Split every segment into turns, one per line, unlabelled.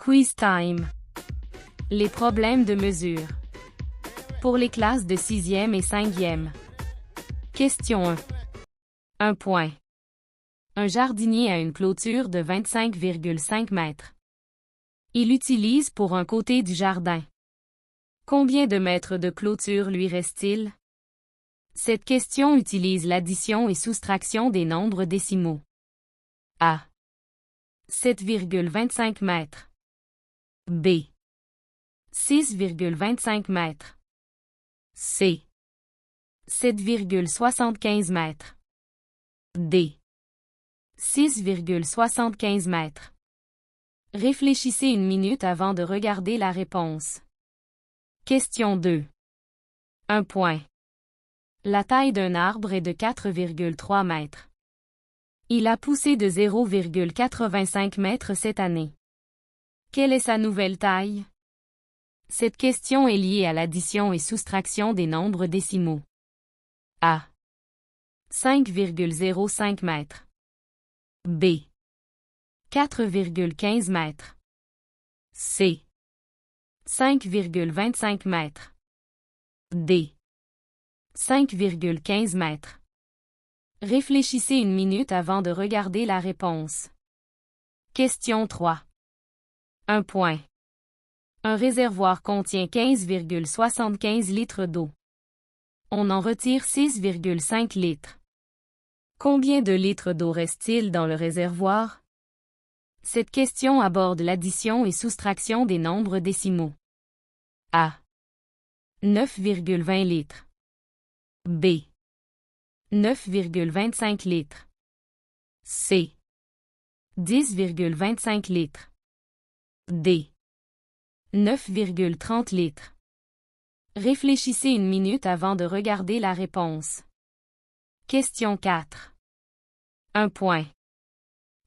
Quiz time. Les problèmes de mesure. Pour les classes de 6e et 5e. Question 1. 1 point. Un jardinier a une clôture de 25,5 mètres. Il utilise pour un côté du jardin. Combien de mètres de clôture lui reste-t-il? Cette question utilise l'addition et soustraction des nombres décimaux. A. 7,25 mètres. B. 6,25 mètres. C. 7,75 mètres. D. 6,75 mètres. Réfléchissez une minute avant de regarder la réponse. Question 2. 1 point. La taille d'un arbre est de 4,3 mètres. Il a poussé de 0,85 mètres cette année. Quelle est sa nouvelle taille? Cette question est liée à l'addition et soustraction des nombres décimaux. A. 5,05 mètres. B. 4,15 mètres. C. 5,25 mètres. D. 5,15 mètres. Réfléchissez une minute avant de regarder la réponse. Question 3. 1 point. Un réservoir contient 15,75 litres d'eau. On en retire 6,5 litres. Combien de litres d'eau reste-t-il dans le réservoir? Cette question aborde l'addition et soustraction des nombres décimaux. A. 9,20 litres. B. 9,25 litres. C. 10,25 litres. D. 9,30 litres. Réfléchissez une minute avant de regarder la réponse. Question 4. 1 point.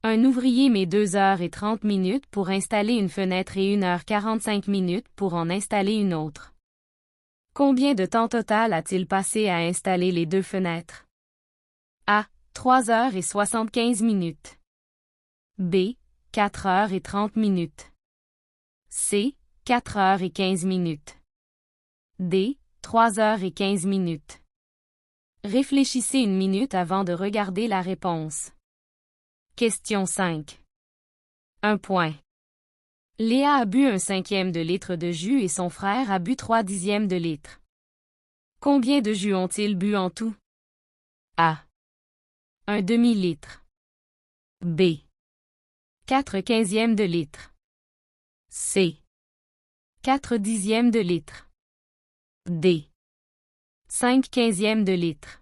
Un ouvrier met 2 heures et 30 minutes pour installer une fenêtre et 1 heure 45 minutes pour en installer une autre. Combien de temps total a-t-il passé à installer les deux fenêtres? A. 3 heures et 75 minutes. B. 4 heures et 30 minutes. C. 4 heures et 15 minutes. D. 3 heures et 15 minutes. Réfléchissez une minute avant de regarder la réponse. Question 5. 1 point. Léa a bu 1/5 de litre de jus et son frère a bu 3/10 de litre. Combien de jus ont-ils bu en tout? A. 1 demi-litre. B. 4/15 de litre. C. 4/10 de litre. D. 5/15 de litre.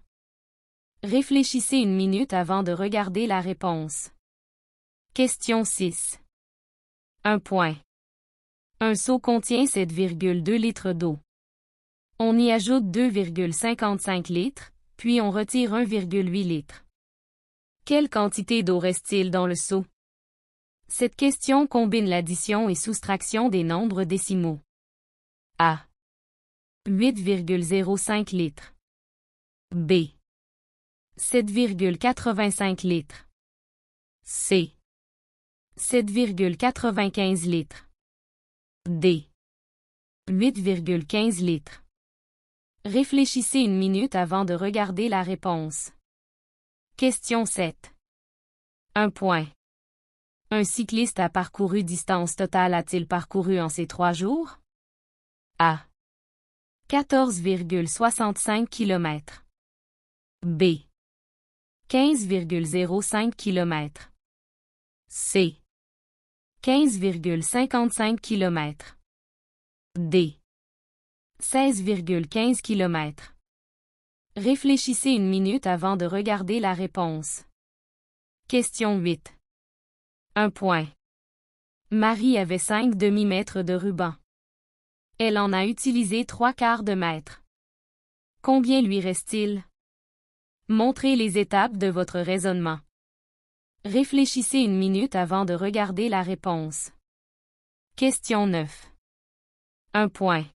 Réfléchissez une minute avant de regarder la réponse. Question 6. 1 point. Un seau contient 7,2 litres d'eau. On y ajoute 2,55 litres, puis on retire 1,8 litres. Quelle quantité d'eau reste-t-il dans le seau? Cette question combine l'addition et soustraction des nombres décimaux. A. 8,05 litres. B. 7,85 litres. C. 7,95 litres. D. 8,15 litres. Réfléchissez une minute avant de regarder la réponse. Question 7. 1 point. Un cycliste a parcouru distance totale a-t-il parcouru en ces 3 jours? A. 14,65 km. B. 15,05 km. C. 15,55 km. D. 16,15 km. Réfléchissez une minute avant de regarder la réponse. Question 8. 1 point. Marie avait 5 demi-mètres de ruban. Elle en a utilisé 3/4 de mètre. Combien lui reste-t-il? Montrez les étapes de votre raisonnement. Réfléchissez une minute avant de regarder la réponse. Question 9. 1 point.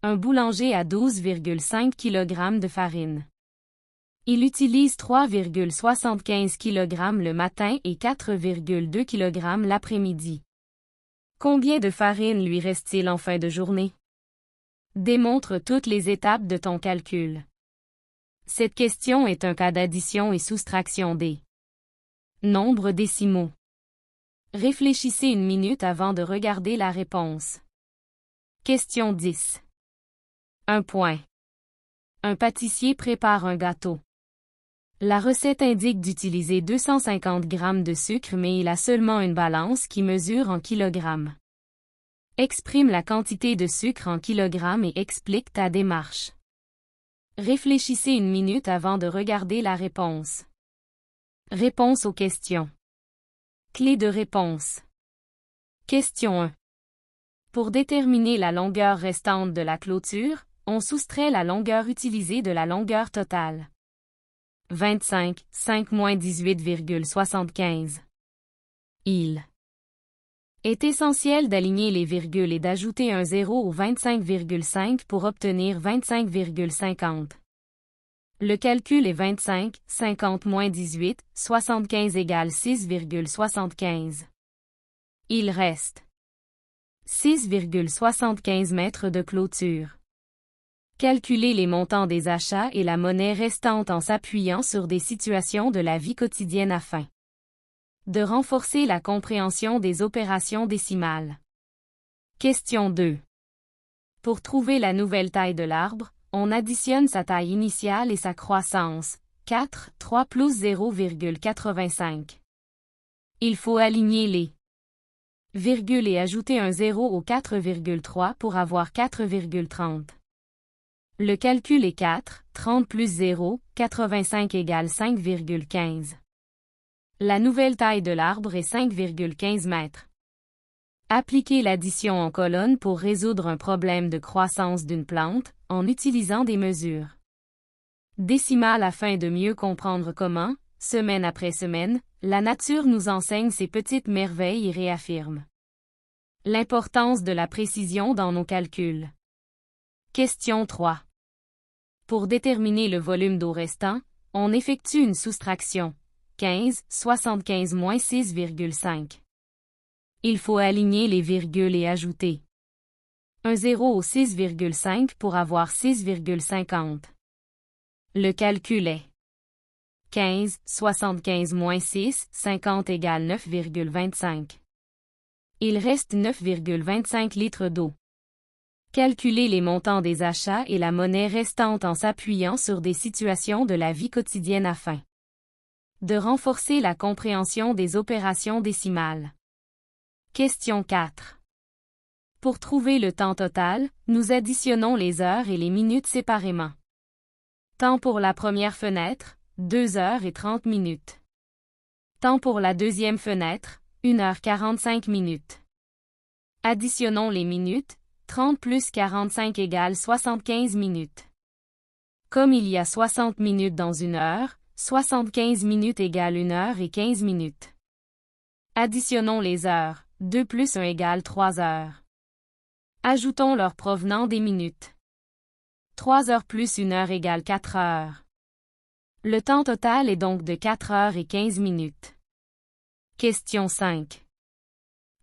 Un boulanger a 12,5 kg de farine. Il utilise 3,75 kg le matin et 4,2 kg l'après-midi. Combien de farine lui reste-t-il en fin de journée? Démontre toutes les étapes de ton calcul. Cette question est un cas d'addition et soustraction des nombres décimaux. Réfléchissez une minute avant de regarder la réponse. Question 10. 1 point. Un pâtissier prépare un gâteau. La recette indique d'utiliser 250 g de sucre mais il a seulement une balance qui mesure en kilogrammes. Exprime la quantité de sucre en kilogrammes et explique ta démarche. Réfléchissez une minute avant de regarder la réponse. Réponse aux questions. Clé de réponse. Question 1. Pour déterminer la longueur restante de la clôture, on soustrait la longueur utilisée de la longueur totale. 25, 5-18,75. Il est essentiel d'aligner les virgules et d'ajouter un 0 au 25,5 pour obtenir 25,50. Le calcul est 25, 50 moins 18, 75 égale 6,75. Il reste 6,75 mètres de clôture. Calculez les montants des achats et la monnaie restante en s'appuyant sur des situations de la vie quotidienne afin de renforcer la compréhension des opérations décimales. Question 2. Pour trouver la nouvelle taille de l'arbre, on additionne sa taille initiale et sa croissance. 4, 3 plus 0,85. Il faut aligner les virgules et ajouter un 0 au 4,3 pour avoir 4,30. Le calcul est 4, 30 plus 0, 85 égale 5,15. La nouvelle taille de l'arbre est 5,15 mètres. Appliquez l'addition en colonne pour résoudre un problème de croissance d'une plante, en utilisant des mesures décimales afin de mieux comprendre comment, semaine après semaine, la nature nous enseigne ces petites merveilles et réaffirme l'importance de la précision dans nos calculs. Question 3. Pour déterminer le volume d'eau restant, on effectue une soustraction. 15, 75 moins 6,5. Il faut aligner les virgules et ajouter un 0 au 6,5 pour avoir 6,50. Le calcul est 15, 75 moins 6, 50 égale 9,25. Il reste 9,25 litres d'eau. Calculez les montants des achats et la monnaie restante en s'appuyant sur des situations de la vie quotidienne afin de renforcer la compréhension des opérations décimales. Question 4. Pour trouver le temps total, nous additionnons les heures et les minutes séparément. Temps pour la première fenêtre, 2 heures et 30 minutes. Temps pour la deuxième fenêtre, 1 heure 45 minutes. Additionnons les minutes, 30 plus 45 égale 75 minutes. Comme il y a 60 minutes dans 1 heure, 75 minutes égale 1 heure et 15 minutes. Additionnons les heures, 2 plus 1 égale 3 heures. Ajoutons leur provenant des minutes. 3 heures plus 1 heure égale 4 heures. Le temps total est donc de 4 heures et 15 minutes. Question 5.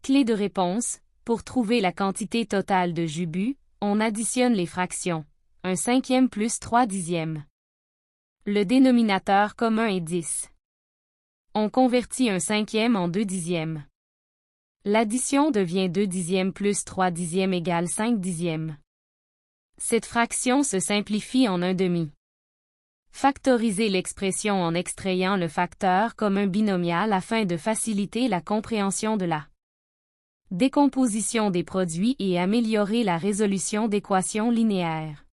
Clé de réponse. Pour trouver la quantité totale de jus bu, on additionne les fractions. 1/5 plus 3/10. Le dénominateur commun est 10. On convertit 1/5 en 2/10. L'addition devient 2/10 plus 3/10 égale 5/10. Cette fraction se simplifie en 1/2. Factorisez l'expression en extrayant le facteur comme un binomial afin de faciliter la compréhension de la décomposition des produits et améliorer la résolution d'équations linéaires.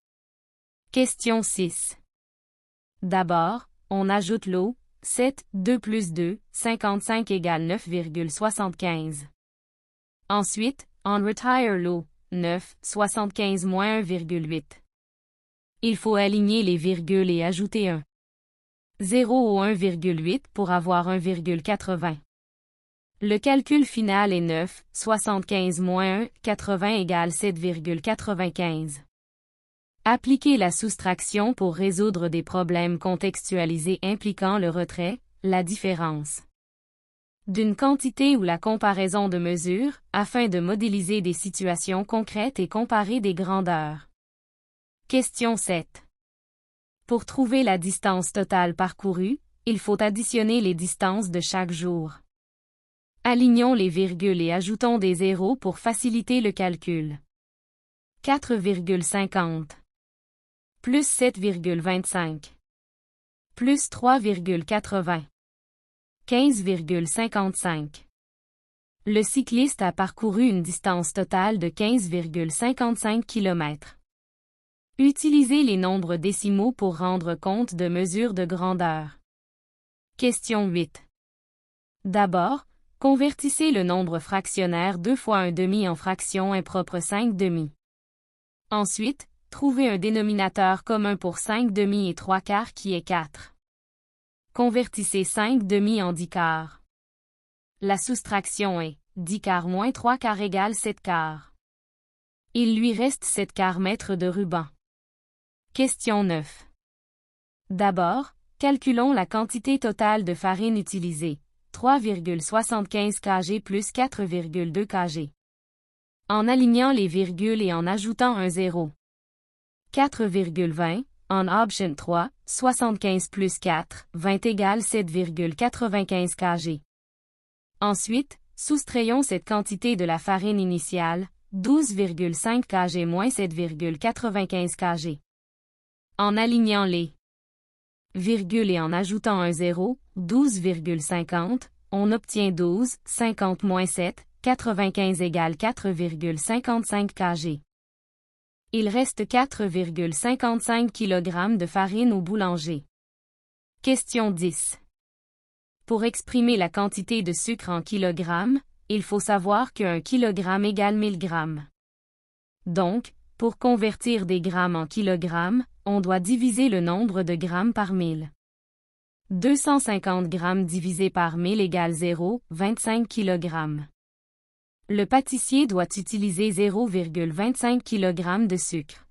Question 6. D'abord, on ajoute l'eau, 7, 2 plus 2, 55 égale 9,75. Ensuite, on retire l'eau, 9, 75 moins 1,8. Il faut aligner les virgules et ajouter un 0 au 1,8 pour avoir 1,80. Le calcul final est 9, 75 moins 1, 80 égale 7,95. Appliquez la soustraction pour résoudre des problèmes contextualisés impliquant le retrait, la différence d'une quantité ou la comparaison de mesures, afin de modéliser des situations concrètes et comparer des grandeurs. Question 7. Pour trouver la distance totale parcourue, il faut additionner les distances de chaque jour. Alignons les virgules et ajoutons des zéros pour faciliter le calcul. 4,50 plus 7,25 plus 3,80 15,55. Le cycliste a parcouru une distance totale de 15,55 km. Utilisez les nombres décimaux pour rendre compte de mesures de grandeur. Question 8. D'abord, convertissez le nombre fractionnaire 2 fois 1/2 en fraction impropre 5/2. Ensuite, trouvez un dénominateur commun pour 5/2 et 3/4 qui est 4. Convertissez 5/2 en 10/4. La soustraction est 10/4 moins 3/4 égale 7/4. Il lui reste 7/4 mètres de ruban. Question 9. D'abord, calculons la quantité totale de farine utilisée, 3,75 kg plus 4,2 kg. En alignant les virgules et en ajoutant un zéro. 4,20, en option 3, 75 plus 4, 20 égale 7,95 kg. Ensuite, soustrayons cette quantité de la farine initiale, 12,5 kg moins 7,95 kg. En alignant les virgules et en ajoutant un zéro, 12,50, on obtient 12, 50 moins 7, 95 égale 4,55 kg. Il reste 4,55 kg de farine au boulanger. Question 10. Pour exprimer la quantité de sucre en kilogrammes, il faut savoir que 1 kg égale 1000 g. Donc, pour convertir des grammes en kilogrammes, on doit diviser le nombre de grammes par 1000. 250 g divisé par 1000 égale 0,25 kg. Le pâtissier doit utiliser 0,25 kg de sucre.